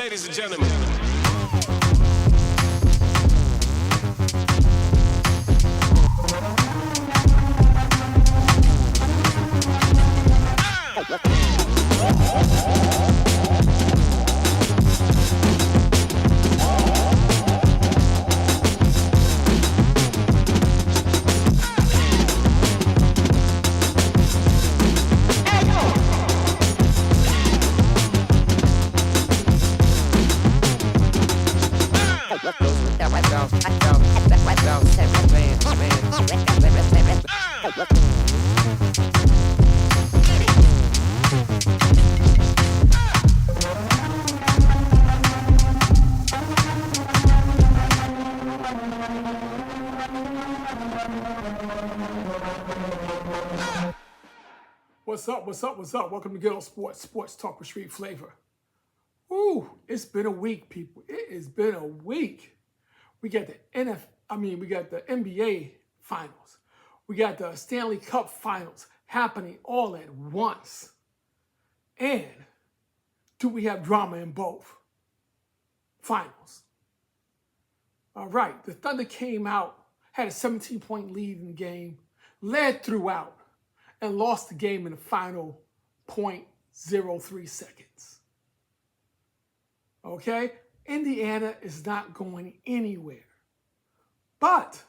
Ladies and gentlemen. What's up? What's up? What's up? Welcome to GHET-TO Sports, sports talk with street flavor. Ooh, it's been a week, people. It has been a week. We got the we got the NBA finals. We got the Stanley Cup finals happening all at once. And do we have drama in both finals? All right, the Thunder came out, had a 17-point lead in the game, led throughout, and lost the game in the final 0.03 seconds. Okay? Indiana is not going anywhere. But,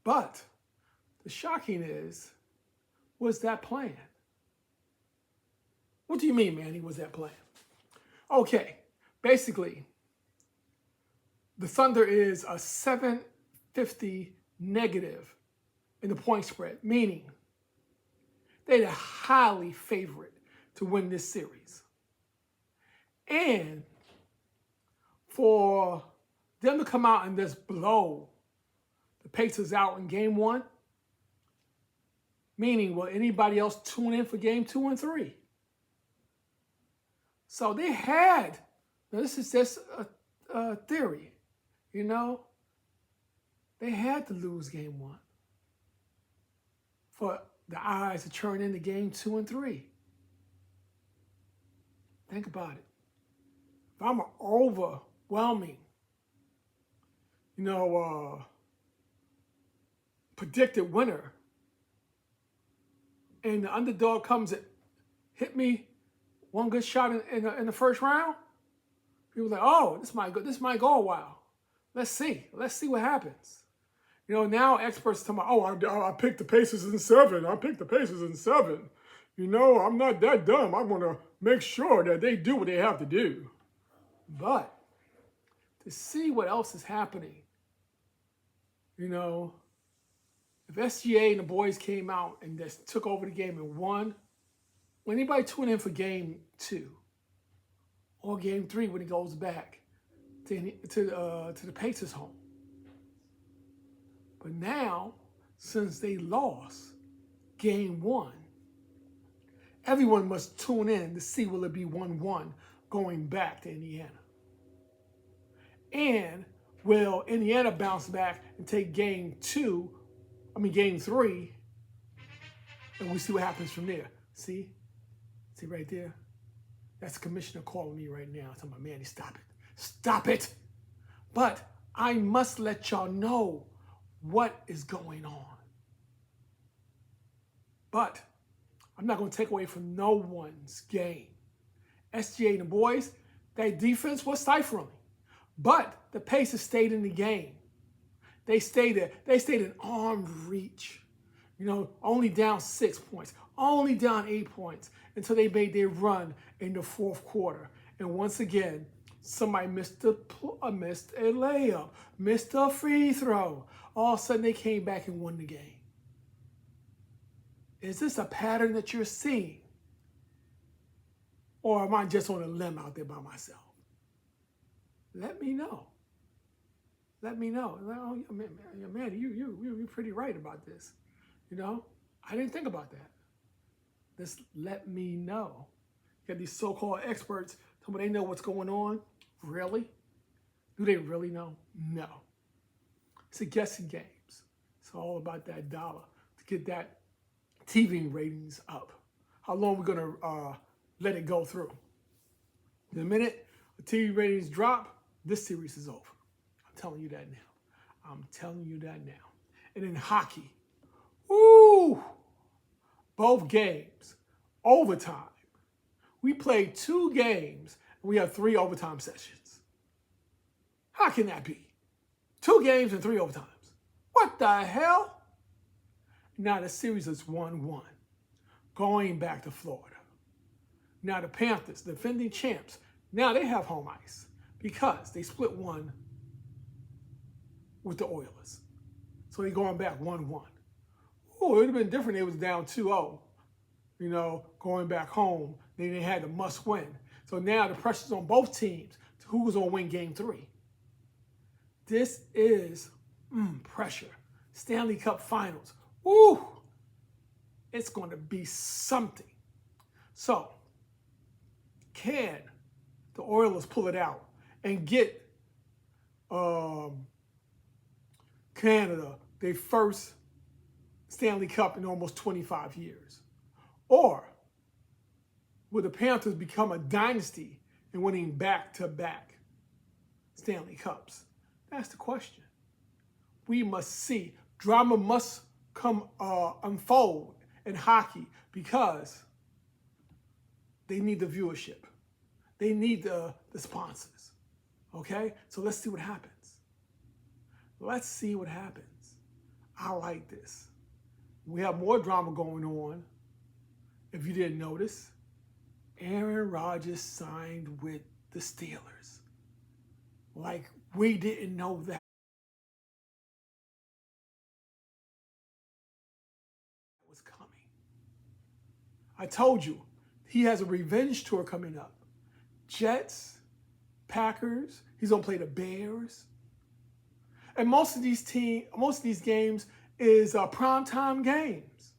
the shocking is, was that planned? What do you mean, Manny, was that planned? Okay, basically, the Thunder is a 750 negative in the point spread, meaning they're the highly favorite to win this series. And for them to come out and just blow the Pacers out in game one, meaning will anybody else tune in for game 2 and 3? So they had, now this is just a theory, you know, they had to lose game 1 for the eyes to turn into game 2 and 3. Think about it. If I'm an overwhelming, predicted winner, and the underdog comes and hit me one good shot in the first round, people are like, oh, this might go a while. Let's see what happens. You know, now experts tell me, oh, I picked the Pacers in 7. I picked the Pacers in 7. You know, I'm not that dumb. I'm going to make sure that they do what they have to do. But to see what else is happening, you know, if SGA and the boys came out and just took over the game and won, when anybody tune in for game 2 or game 3 when it goes back to the Pacers home? But now, since they lost game 1, everyone must tune in to see will it be 1-1 going back to Indiana. And will Indiana bounce back and take game 3, and we see what happens from there. See right there? That's the commissioner calling me right now. Telling my Manny, stop it. But I must let y'all know what is going on. But I'm not going to take away from no one's game. SGA and the boys, their defense was stifling. But the Pacers stayed in the game. They stayed there. They stayed in arm's reach. You know, only down 6 points, only down 8 points until they made their run in the fourth quarter. And once again, somebody missed a layup, missed a free throw. All of a sudden, they came back and won the game. Is this a pattern that you're seeing? Or am I just on a limb out there by myself? Let me know. Let me know. Oh, man, you're pretty right about this. You know, I didn't think about that. Just let me know. You got these so-called experts telling me they know what's going on. Really? Do they really know? No. It's a guessing game. It's all about that dollar to get that TV ratings up. How long are we going to let it go through? In a minute, the TV ratings drop, this series is over. I'm telling you that now. I'm telling you that now. And in hockey, woo, both games, overtime. We played 2 games and we have 3 overtime sessions. How can that be? 2 games and 3 overtimes. What the hell? Now the series is 1-1, going back to Florida. Now the Panthers, defending champs, now they have home ice because they split 1 with the Oilers. So they're going back 1-1. Oh, it would have been different if it was down 2-0, going back home. Then they had the must win. So now the pressure's on both teams to who's going to win game 3. This is pressure. Stanley Cup Finals. Woo! It's going to be something. So, can the Oilers pull it out and get Canada their first Stanley Cup in almost 25 years? Or will the Panthers become a dynasty in winning back-to-back Stanley Cups? That's the question. We must see. Drama must unfold in hockey because they need the viewership. They need the sponsors. Okay? So let's see what happens. Let's see what happens. I like this. We have more drama going on. If you didn't notice, Aaron Rodgers signed with the Steelers. Like we didn't know that was coming. I told you, he has a revenge tour coming up. Jets, Packers, he's gonna play the Bears. And most of these games is primetime games.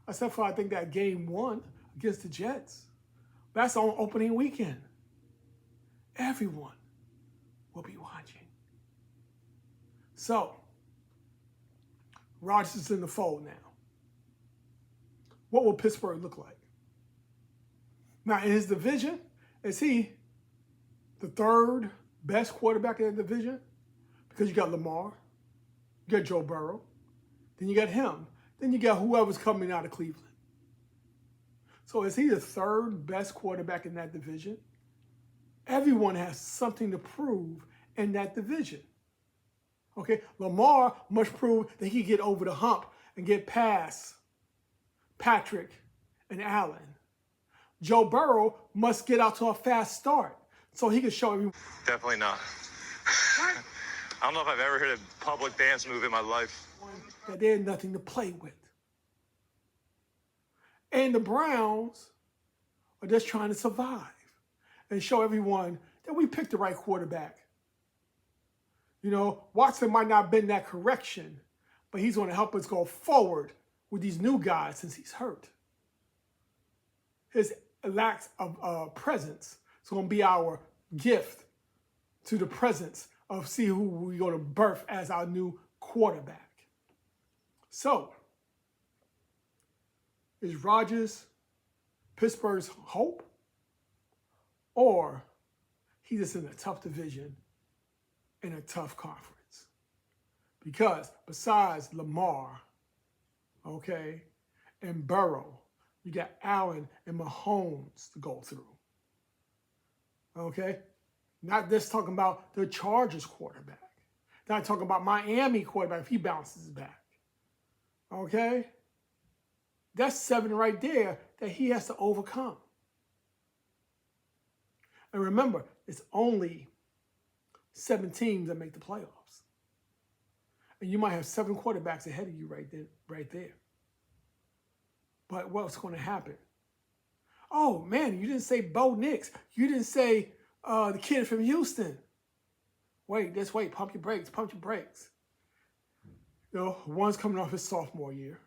Except for I think that game 1 against the Jets. That's on opening weekend. Everyone will be watching. So, Rodgers is in the fold now. What will Pittsburgh look like? Now, in his division, is he the 3rd best quarterback in the division? Because you got Lamar, you got Joe Burrow, then you got him, then you got whoever's coming out of Cleveland. So is he the 3rd best quarterback in that division? Everyone has something to prove in that division. Okay, Lamar must prove that he can get over the hump and get past Patrick and Allen. Joe Burrow must get out to a fast start so he can show everyone. Definitely not. I don't know if I've ever hit a public dance move in my life. That there's nothing to play with. And the Browns are just trying to survive and show everyone that we picked the right quarterback. Watson might not have been that correction, but he's going to help us go forward with these new guys since he's hurt. His lack of presence is going to be our gift to the presence of see who we're going to birth as our new quarterback. So, is Rodgers Pittsburgh's hope? Or he's just in a tough division in a tough conference? Because besides Lamar, and Burrow, you got Allen and Mahomes to go through. Not just talking about the Chargers quarterback. Not talking about Miami quarterback if he bounces back. That's 7 right there that he has to overcome. And remember, it's only 7 teams that make the playoffs. And you might have 7 quarterbacks ahead of you right there. But what's going to happen? Oh, man, you didn't say Bo Nix. You didn't say the kid from Houston. Wait, just wait. Pump your brakes. One's coming off his sophomore year.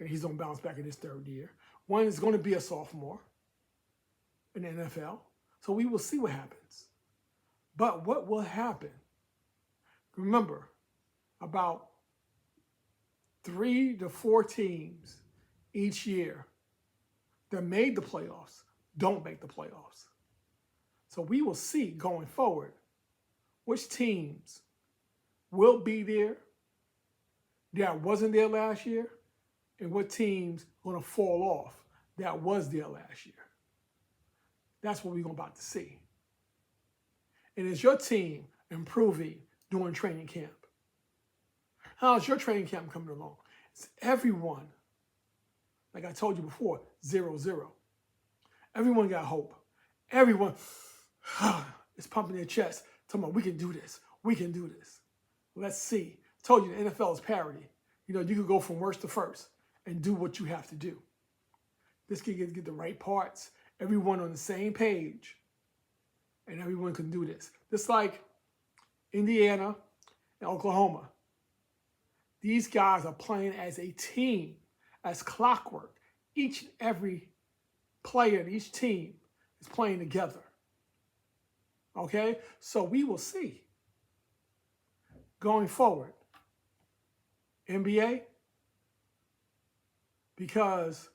And he's going to bounce back in his 3rd year. One is going to be a sophomore in the NFL. So we will see what happens. But what will happen? Remember, about 3 to 4 teams each year that made the playoffs don't make the playoffs. So we will see going forward which teams will be there that wasn't there last year and what teams are going to fall off that was there last year. That's what we're about to see. And is your team improving during training camp? How's your training camp coming along? It's everyone, like I told you before, 0-0. Everyone got hope. Everyone is pumping their chest, talking about, we can do this. We can do this. Let's see. I told you the NFL is parity. You know, you can go from worst to first and do what you have to do. This can get the right parts, everyone on the same page, and everyone can do this. Just like Indiana and Oklahoma. These guys are playing as a team, as clockwork. Each and every player in each team is playing together. Okay? So we will see going forward. NBA, because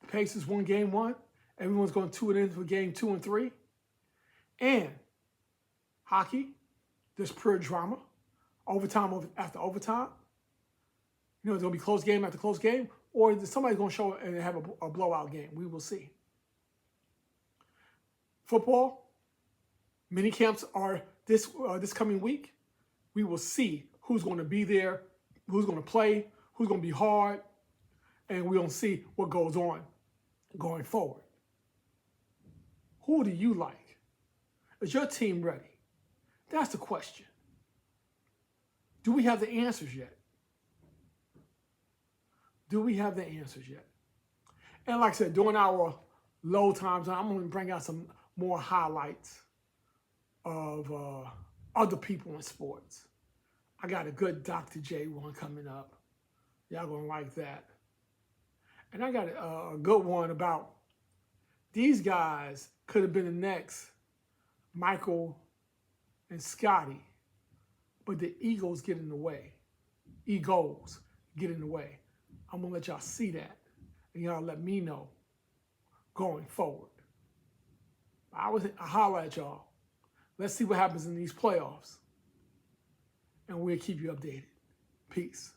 the Pacers won game 1, everyone's going to tune in for game 2 and 3. And hockey, there's pure drama, overtime after overtime. You know, there's going to be close game after close game, or somebody's going to show and have a blowout game. We will see. Football, mini camps are this coming week. We will see who's going to be there, who's going to play, who's going to be hard, and we're going to see what goes on going forward. Who do you like? Is your team ready? That's the question. Do we have the answers yet? Do we have the answers yet? And like I said, during our low times, I'm going to bring out some more highlights of other people in sports. I got a good Dr. J one coming up. Y'all going to like that. And I got a good one about these guys could have been the next Michael and Scotty, but the egos get in the way. Egos get in the way. I'm going to let y'all see that, and y'all let me know going forward. I holler at y'all. Let's see what happens in these playoffs, and we'll keep you updated. Peace.